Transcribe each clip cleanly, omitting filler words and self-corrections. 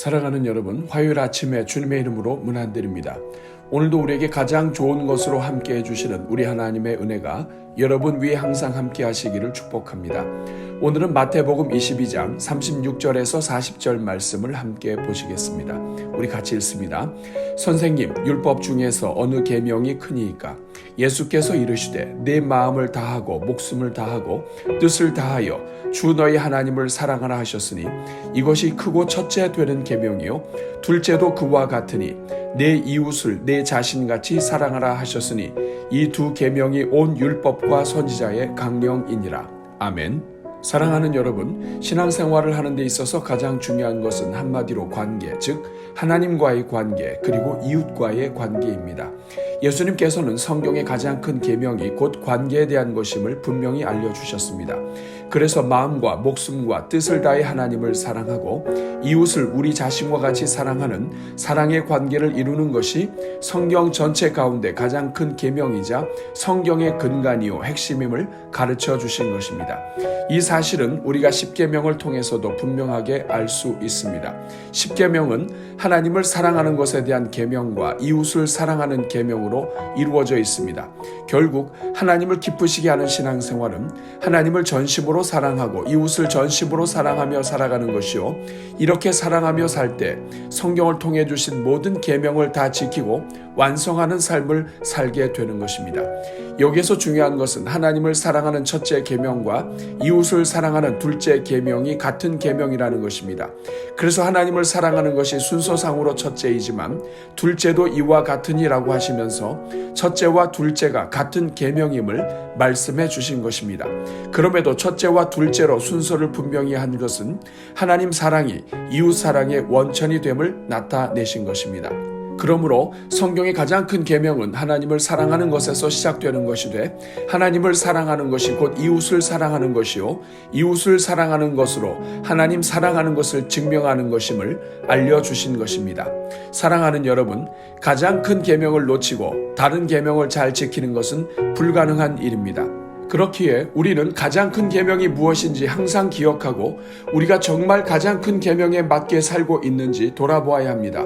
사랑하는 여러분, 화요일 아침에 주님의 이름으로 문안드립니다. 오늘도 우리에게 가장 좋은 것으로 함께 해주시는 우리 하나님의 은혜가 여러분 위에 항상 함께 하시기를 축복합니다. 오늘은 마태복음 22장 36절에서 40절 말씀을 함께 보시겠습니다. 우리 같이 읽습니다. 선생님, 율법 중에서 어느 계명이 크니이까? 예수께서 이르시되 내 마음을 다하고 목숨을 다하고 뜻을 다하여 주 너희 하나님을 사랑하라 하셨으니 이것이 크고 첫째 되는 계명이요 둘째도 그와 같으니 내 이웃을 내 자신같이 사랑하라 하셨으니 이 두 계명이 온 율법과 선지자의 강령이니라. 아멘. 사랑하는 여러분, 신앙생활을 하는 데 있어서 가장 중요한 것은 한마디로 관계, 즉 하나님과의 관계 그리고 이웃과의 관계입니다. 예수님께서는 성경의 가장 큰 계명이 곧 관계에 대한 것임을 분명히 알려주셨습니다. 그래서 마음과 목숨과 뜻을 다해 하나님을 사랑하고 이웃을 우리 자신과 같이 사랑하는 사랑의 관계를 이루는 것이 성경 전체 가운데 가장 큰 계명이자 성경의 근간이요 핵심임을 가르쳐 주신 것입니다. 이 사실은 우리가 십계명을 통해서도 분명하게 알 수 있습니다. 십계명은 하나님을 사랑하는 것에 대한 계명과 이웃을 사랑하는 계명으로 이루어져 있습니다. 결국 하나님을 기쁘시게 하는 신앙생활은 하나님을 전심으로 사랑하고 이웃을 전심으로 사랑하며 살아가는 것이요, 이렇게 사랑하며 살 때 성경을 통해 주신 모든 계명을 다 지키고 완성하는 삶을 살게 되는 것입니다. 여기에서 중요한 것은 하나님을 사랑하는 첫째 계명과 이웃을 사랑하는 둘째 계명이 같은 계명이라는 것입니다. 그래서 하나님을 사랑하는 것이 순서상으로 첫째이지만 둘째도 이와 같으니라고 하시면서 첫째와 둘째가 같은 계명임을 말씀해 주신 것입니다. 그럼에도 첫째와 둘째로 순서를 분명히 한 것은 하나님 사랑이 이웃 사랑의 원천이 됨을 나타내신 것입니다. 그러므로 성경의 가장 큰 계명은 하나님을 사랑하는 것에서 시작되는 것이 돼 하나님을 사랑하는 것이 곧 이웃을 사랑하는 것이요 이웃을 사랑하는 것으로 하나님 사랑하는 것을 증명하는 것임을 알려주신 것입니다. 사랑하는 여러분, 가장 큰 계명을 놓치고 다른 계명을 잘 지키는 것은 불가능한 일입니다. 그렇기에 우리는 가장 큰 계명이 무엇인지 항상 기억하고 우리가 정말 가장 큰 계명에 맞게 살고 있는지 돌아보아야 합니다.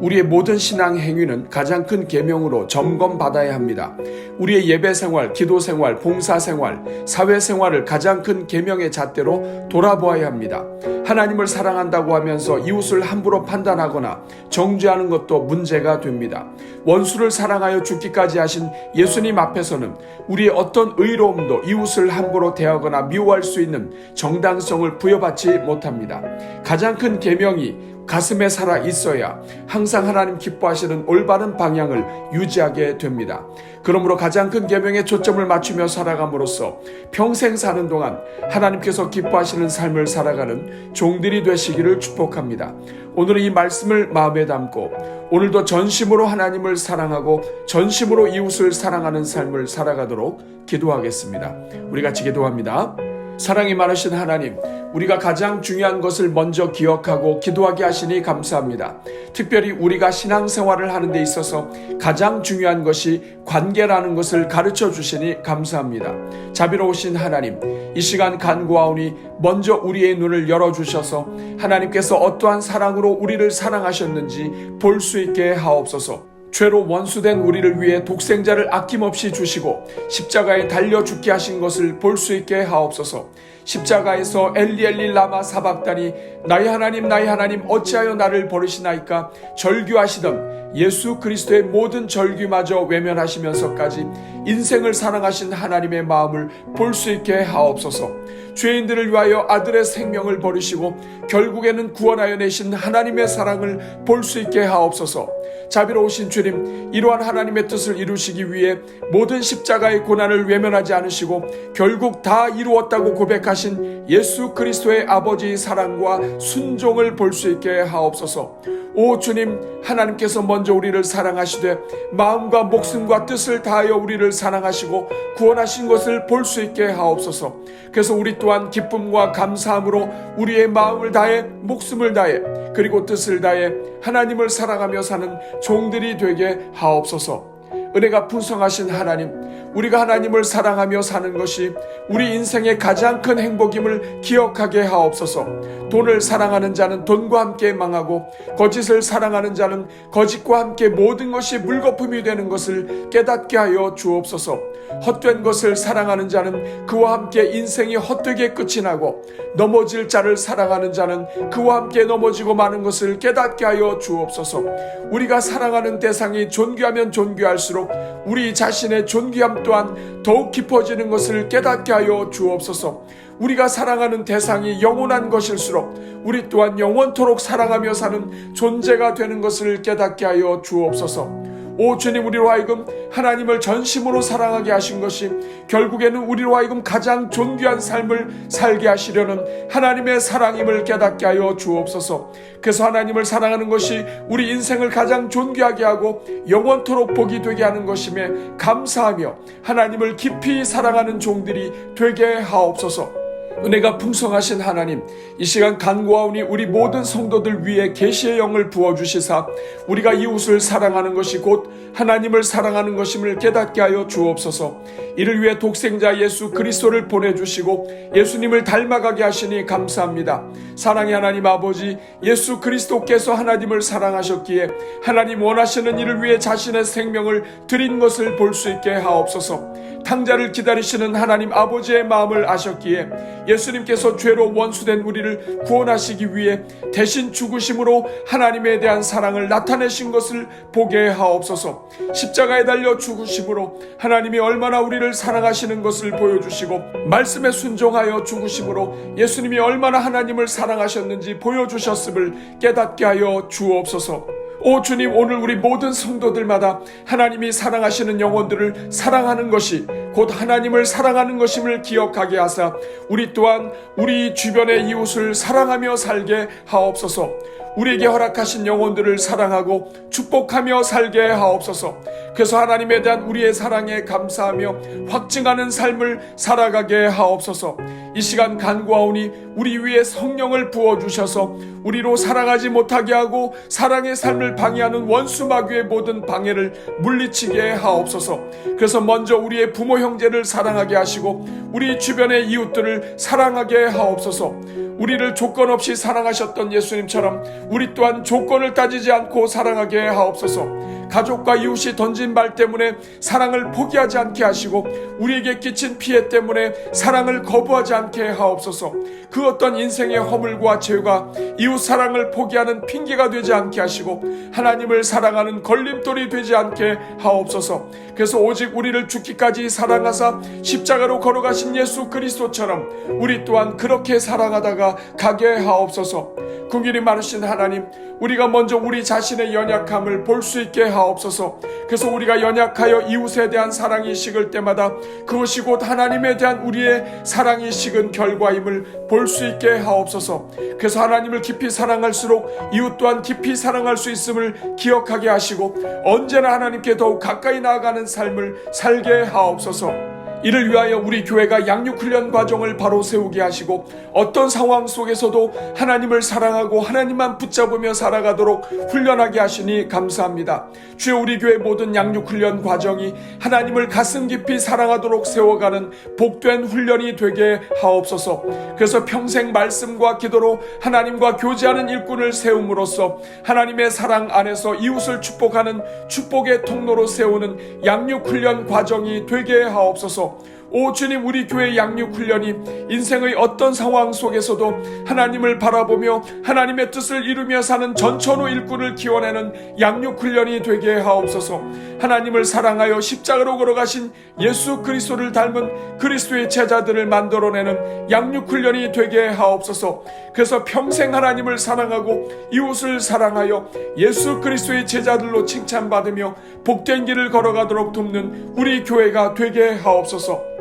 우리의 모든 신앙 행위는 가장 큰 계명으로 점검받아야 합니다. 우리의 예배 생활, 기도 생활, 봉사 생활, 사회 생활을 가장 큰 계명의 잣대로 돌아보아야 합니다. 하나님을 사랑한다고 하면서 이웃을 함부로 판단하거나 정죄하는 것도 문제가 됩니다. 원수를 사랑하여 죽기까지 하신 예수님 앞에서는 우리의 어떤 의로움도 이웃을 함부로 대하거나 미워할 수 있는 정당성을 부여받지 못합니다. 가장 큰 계명이 가슴에 살아 있어야 항상 하나님 기뻐하시는 올바른 방향을 유지하게 됩니다. 그러므로 가장 큰 계명에 초점을 맞추며 살아감으로써 평생 사는 동안 하나님께서 기뻐하시는 삶을 살아가는 종들이 되시기를 축복합니다. 오늘은 이 말씀을 마음에 담고 오늘도 전심으로 하나님을 사랑하고 전심으로 이웃을 사랑하는 삶을 살아가도록 기도하겠습니다. 우리 같이 기도합니다. 사랑이 많으신 하나님, 우리가 가장 중요한 것을 먼저 기억하고 기도하게 하시니 감사합니다. 특별히 우리가 신앙생활을 하는 데 있어서 가장 중요한 것이 관계라는 것을 가르쳐 주시니 감사합니다. 자비로우신 하나님, 이 시간 간구하오니 먼저 우리의 눈을 열어주셔서 하나님께서 어떠한 사랑으로 우리를 사랑하셨는지 볼 수 있게 하옵소서. 죄로 원수된 우리를 위해 독생자를 아낌없이 주시고 십자가에 달려 죽게 하신 것을 볼 수 있게 하옵소서. 십자가에서 엘리 엘리 라마 사박다니 나의 하나님 어찌하여 나를 버리시나이까 절규하시던 예수 그리스도의 모든 절규마저 외면하시면서까지 인생을 사랑하신 하나님의 마음을 볼 수 있게 하옵소서. 죄인들을 위하여 아들의 생명을 버리시고 결국에는 구원하여 내신 하나님의 사랑을 볼 수 있게 하옵소서. 자비로우신 주님, 이러한 하나님의 뜻을 이루시기 위해 모든 십자가의 고난을 외면하지 않으시고 결국 다 이루었다고 고백하신 예수 그리스도의 아버지의 사랑과 순종을 볼 수 있게 하옵소서. 오 주님, 하나님께서 먼저 우리를 사랑하시되 마음과 목숨과 뜻을 다하여 우리를 사랑하시고 구원하신 것을 볼 수 있게 하옵소서. 그래서 우리 또한 기쁨과 감사함으로 우리의 마음을 다해 목숨을 다해 그리고 뜻을 다해 하나님을 사랑하며 사는 종들이 되게 하옵소서. 은혜가 풍성하신 하나님, 우리가 하나님을 사랑하며 사는 것이 우리 인생의 가장 큰 행복임을 기억하게 하옵소서. 돈을 사랑하는 자는 돈과 함께 망하고 거짓을 사랑하는 자는 거짓과 함께 모든 것이 물거품이 되는 것을 깨닫게 하여 주옵소서. 헛된 것을 사랑하는 자는 그와 함께 인생이 헛되게 끝이 나고 넘어질 자를 사랑하는 자는 그와 함께 넘어지고 마는 것을 깨닫게 하여 주옵소서. 우리가 사랑하는 대상이 존귀하면 존귀할수록 우리 자신의 존귀함 또한 더욱 깊어지는 것을 깨닫게 하여 주옵소서. 우리가 사랑하는 대상이 영원한 것일수록 우리 또한 영원토록 사랑하며 사는 존재가 되는 것을 깨닫게 하여 주옵소서. 오 주님, 우리로 하여금 하나님을 전심으로 사랑하게 하신 것이 결국에는 우리로 하여금 가장 존귀한 삶을 살게 하시려는 하나님의 사랑임을 깨닫게 하여 주옵소서. 그래서 하나님을 사랑하는 것이 우리 인생을 가장 존귀하게 하고 영원토록 복이 되게 하는 것임에 감사하며 하나님을 깊이 사랑하는 종들이 되게 하옵소서. 은혜가 풍성하신 하나님, 이 시간 간구하오니 우리 모든 성도들 위해 계시의 영을 부어주시사 우리가 이웃을 사랑하는 것이 곧 하나님을 사랑하는 것임을 깨닫게 하여 주옵소서. 이를 위해 독생자 예수 그리스도를 보내주시고 예수님을 닮아가게 하시니 감사합니다. 사랑의 하나님 아버지, 예수 그리스도께서 하나님을 사랑하셨기에 하나님 원하시는 이를 위해 자신의 생명을 드린 것을 볼 수 있게 하옵소서. 탕자를 기다리시는 하나님 아버지의 마음을 아셨기에 예수님께서 죄로 원수된 우리를 구원하시기 위해 대신 죽으심으로 하나님에 대한 사랑을 나타내신 것을 보게 하옵소서. 십자가에 달려 죽으심으로 하나님이 얼마나 우리를 사랑하시는 것을 보여주시고 말씀에 순종하여 죽으심으로 예수님이 얼마나 하나님을 사랑하셨는지 보여주셨음을 깨닫게 하여 주옵소서. 오 주님, 오늘 우리 모든 성도들마다 하나님이 사랑하시는 영혼들을 사랑하는 것이 곧 하나님을 사랑하는 것임을 기억하게 하사 우리 또한 우리 주변의 이웃을 사랑하며 살게 하옵소서. 우리에게 허락하신 영혼들을 사랑하고 축복하며 살게 하옵소서. 그래서 하나님에 대한 우리의 사랑에 감사하며 확증하는 삶을 살아가게 하옵소서. 이 시간 간구하오니 우리 위에 성령을 부어주셔서 우리로 살아가지 못하게 하고 사랑의 삶을 방해하는 원수 마귀의 모든 방해를 물리치게 하옵소서. 그래서 먼저 우리의 부모 형제를 사랑하게 하시고 우리 주변의 이웃들을 사랑하게 하옵소서. 우리를 조건 없이 사랑하셨던 예수님처럼 우리 또한 조건을 따지지 않고 사랑하게 하옵소서. 가족과 이웃이 던진 말 때문에 사랑을 포기하지 않게 하시고 우리에게 끼친 피해 때문에 사랑을 거부하지 않게 하옵소서. 그 어떤 인생의 허물과 죄가 이웃 사랑을 포기하는 핑계가 되지 않게 하시고 하나님을 사랑하는 걸림돌이 되지 않게 하옵소서. 그래서 오직 우리를 죽기까지 사랑하사 십자가로 걸어가신 예수 그리스도처럼 우리 또한 그렇게 사랑하다가 가게 하옵소서. 긍휼이 많으신 하나님, 우리가 먼저 우리 자신의 연약함을 볼 수 있게 하옵소서. 그래서 우리가 연약하여 이웃에 대한 사랑이 식을 때마다 그것이 곧 하나님에 대한 우리의 사랑이 식은 결과임을 볼 수 있게 하옵소서. 그래서 하나님을 깊이 사랑할수록 이웃 또한 깊이 사랑할 수 있음을 기억하게 하시고 언제나 하나님께 더욱 가까이 나아가는 삶을 살게 하옵소서. 이를 위하여 우리 교회가 양육훈련 과정을 바로 세우게 하시고 어떤 상황 속에서도 하나님을 사랑하고 하나님만 붙잡으며 살아가도록 훈련하게 하시니 감사합니다. 주여, 우리 교회 모든 양육훈련 과정이 하나님을 가슴 깊이 사랑하도록 세워가는 복된 훈련이 되게 하옵소서. 그래서 평생 말씀과 기도로 하나님과 교제하는 일꾼을 세움으로써 하나님의 사랑 안에서 이웃을 축복하는 축복의 통로로 세우는 양육훈련 과정이 되게 하옵소서. 오 주님, 우리 교회 양육훈련이 인생의 어떤 상황 속에서도 하나님을 바라보며 하나님의 뜻을 이루며 사는 전천후 일꾼을 키워내는 양육훈련이 되게 하옵소서. 하나님을 사랑하여 십자가로 걸어가신 예수 그리스도를 닮은 그리스도의 제자들을 만들어내는 양육훈련이 되게 하옵소서. 그래서 평생 하나님을 사랑하고 이웃을 사랑하여 예수 그리스도의 제자들로 칭찬받으며 복된 길을 걸어가도록 돕는 우리 교회가 되게 하옵소서.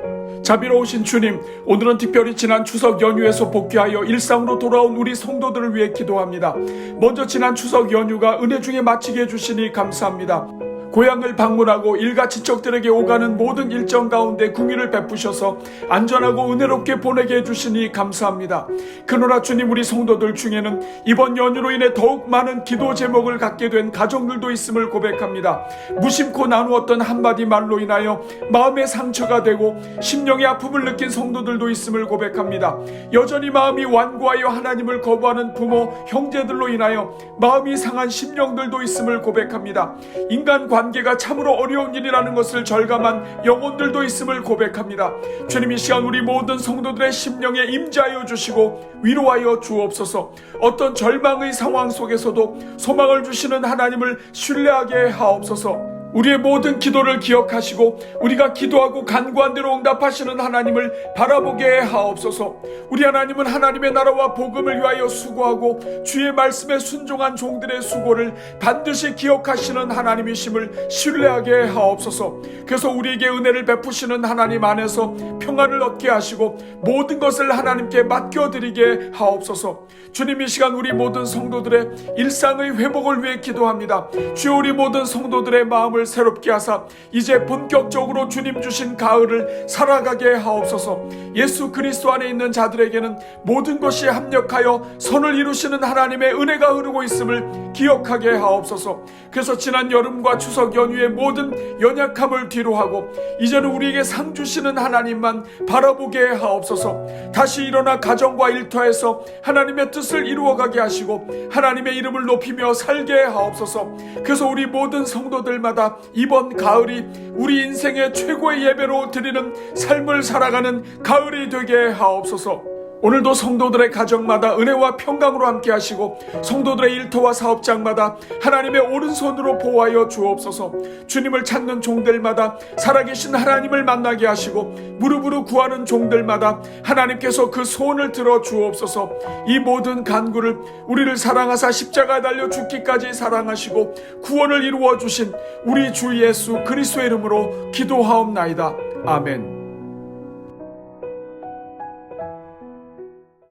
자비로우신 주님, 오늘은 특별히 지난 추석 연휴에서 복귀하여 일상으로 돌아온 우리 성도들을 위해 기도합니다. 먼저 지난 추석 연휴가 은혜 중에 마치게 해주시니 감사합니다. 고향을 방문하고 일가 친척들에게 오가는 모든 일정 가운데 궁유를 베푸셔서 안전하고 은혜롭게 보내게 해주시니 감사합니다. 그러나 주님, 우리 성도들 중에는 이번 연휴로 인해 더욱 많은 기도 제목을 갖게 된 가정들도 있음을 고백합니다. 무심코 나누었던 한마디 말로 인하여 마음의 상처가 되고 심령의 아픔을 느낀 성도들도 있음을 고백합니다. 여전히 마음이 완고하여 하나님을 거부하는 부모, 형제들로 인하여 마음이 상한 심령들도 있음을 고백합니다. 인간 관계가 참으로 어려운 일이라는 것을 절감한 영혼들도 있음을 고백합니다. 주님, 이 시간 우리 모든 성도들의 심령에 임재하여 주시고 위로하여 주옵소서. 어떤 절망의 상황 속에서도 소망을 주시는 하나님을 신뢰하게 하옵소서. 우리의 모든 기도를 기억하시고 우리가 기도하고 간구한 대로 응답하시는 하나님을 바라보게 하옵소서. 우리 하나님은 하나님의 나라와 복음을 위하여 수고하고 주의 말씀에 순종한 종들의 수고를 반드시 기억하시는 하나님이심을 신뢰하게 하옵소서. 그래서 우리에게 은혜를 베푸시는 하나님 안에서 평안을 얻게 하시고 모든 것을 하나님께 맡겨드리게 하옵소서. 주님, 이 시간 우리 모든 성도들의 일상의 회복을 위해 기도합니다. 주여, 우리 모든 성도들의 마음을 새롭게 하사 이제 본격적으로 주님 주신 가을을 살아가게 하옵소서. 예수 그리스도 안에 있는 자들에게는 모든 것이 합력하여 선을 이루시는 하나님의 은혜가 흐르고 있음을 기억하게 하옵소서. 그래서 지난 여름과 추석 연휴의 모든 연약함을 뒤로하고 이제는 우리에게 상 주시는 하나님만 바라보게 하옵소서. 다시 일어나 가정과 일터에서 하나님의 뜻을 이루어가게 하시고 하나님의 이름을 높이며 살게 하옵소서. 그래서 우리 모든 성도들마다 이번 가을이 우리 인생의 최고의 예배로 드리는 삶을 살아가는 가을이 되게 하옵소서. 오늘도 성도들의 가정마다 은혜와 평강으로 함께 하시고 성도들의 일터와 사업장마다 하나님의 오른손으로 보호하여 주옵소서. 주님을 찾는 종들마다 살아계신 하나님을 만나게 하시고 무릎으로 구하는 종들마다 하나님께서 그 소원을 들어 주옵소서. 이 모든 간구를 우리를 사랑하사 십자가에 달려 죽기까지 사랑하시고 구원을 이루어 주신 우리 주 예수 그리스도의 이름으로 기도하옵나이다. 아멘.